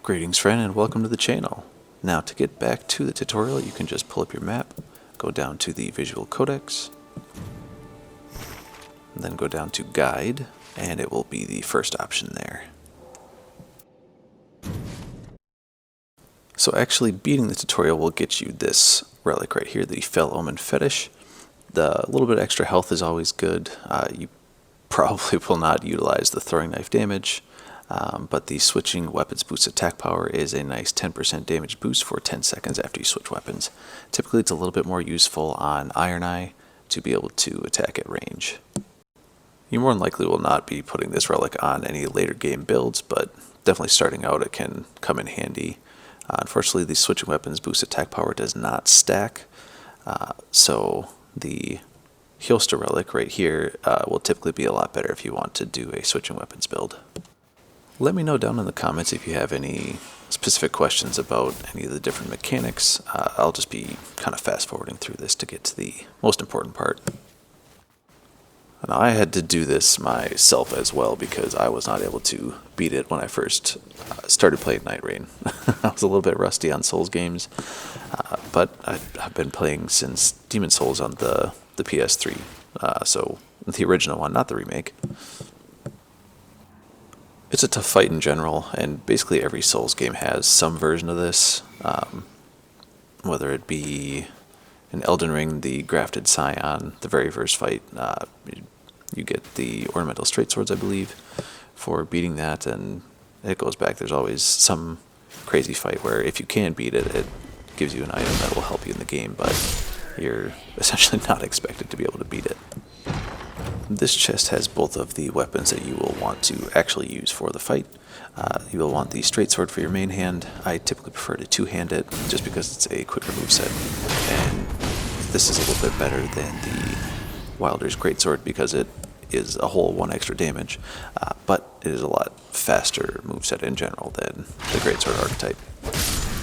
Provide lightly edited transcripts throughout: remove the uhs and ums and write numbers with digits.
Greetings friend and welcome to the channel. Now to get back to the tutorial you can just pull up your map, go down to the visual codex, and then go down to guide and it will be the first option there. So actually beating the tutorial will get you this relic right here, the Fell Omen Fetish. The little bit extra health is always good. You probably will not utilize the throwing knife damage. But the switching weapons boost attack power is a nice 10% damage boost for 10 seconds after you switch weapons. Typically it's a little bit more useful on Iron Eye to be able to attack at range. You more than likely will not be putting this relic on any later game builds, but definitely starting out it can come in handy. Unfortunately the switching weapons boost attack power does not stack, so the Holster relic right here will typically be a lot better if you want to do a switching weapons build. Let me know down in the comments if you have any specific questions about any of the different mechanics. I'll just be kind of fast forwarding through this to get to the most important part. Now I had to do this myself as well because I was not able to beat it when I first started playing Nightreign. I was a little bit rusty on Souls games, but I've been playing since Demon Souls on the PS3, so the original one, not the remake. It's a tough fight in general, and basically every Souls game has some version of this, whether it be in Elden Ring, the Grafted Scion, the very first fight, you get the Ornamental Straight Swords, I believe, for beating that, and it goes back. There's always some crazy fight where if you can beat it, it gives you an item that will help you in the game, but you're essentially not expected to be able to beat it. This chest has both of the weapons that you will want to actually use for the fight. You will want the straight sword for your main hand. I typically prefer to two-hand it just because it's a quicker moveset, and this is a little bit better than the Wylder's greatsword because it is a whole 1 extra damage, but it is a lot faster moveset in general than the greatsword archetype.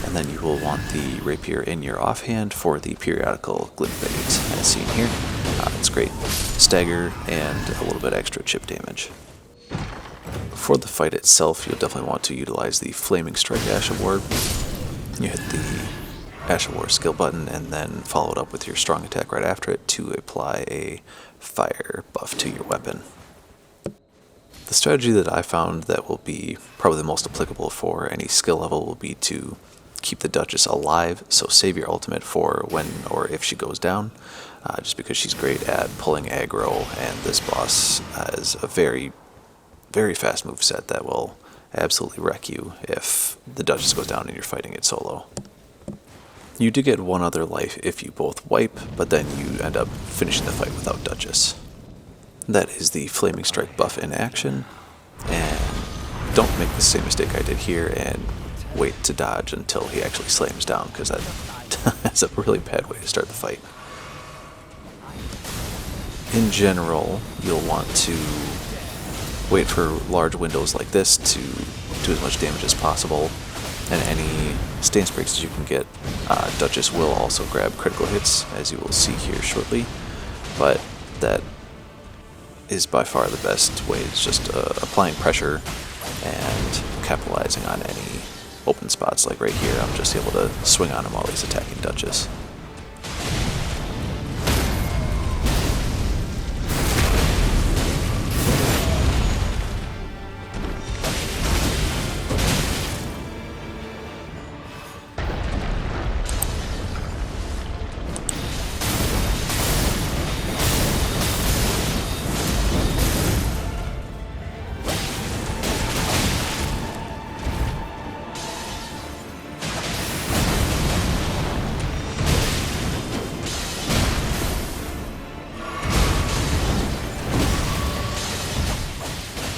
And then you will want the rapier in your offhand for the periodical Glintblades, as seen here. It's great stagger and a little bit extra chip damage. For the fight itself, you'll definitely want to utilize the Flaming Strike Ash Award. You hit the Ash Award skill button and then follow it up with your strong attack right after it to apply a fire buff to your weapon. The strategy that I found that will be probably the most applicable for any skill level will be to keep the Duchess alive, so save your ultimate for when or if she goes down, just because she's great at pulling aggro, and this boss has a very, very fast moveset that will absolutely wreck you if the Duchess goes down and you're fighting it solo. You do get one other life if you both wipe, but then you end up finishing the fight without Duchess. That is the Flaming Strike buff in action, and don't make the same mistake I did here and wait to dodge until he actually slams down, because that's a really bad way to start the fight. In general, you'll want to wait for large windows like this to do as much damage as possible, and any stance breaks that you can get. Duchess will also grab critical hits, as you will see here shortly, but that is by far the best way. It's just applying pressure and capitalizing on any open spots. Like right here, I'm just able to swing on him while he's attacking Duchess.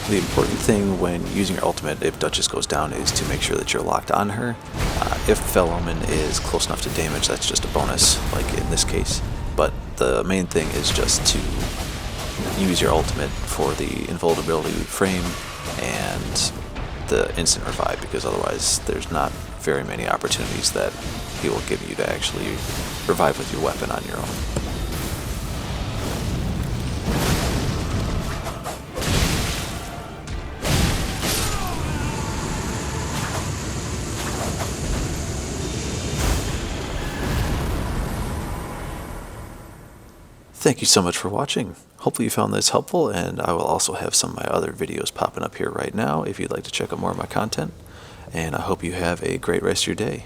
The important thing when using your ultimate if Duchess goes down is to make sure that you're locked on her. If Fell Omen is close enough to damage, that's just a bonus, like in this case. But the main thing is just to use your ultimate for the invulnerability frame and the instant revive, because otherwise there's not very many opportunities that he will give you to actually revive with your weapon on your own. Thank you so much for watching. Hopefully you found this helpful, and I will also have some of my other videos popping up here right now if you'd like to check out more of my content. And I hope you have a great rest of your day.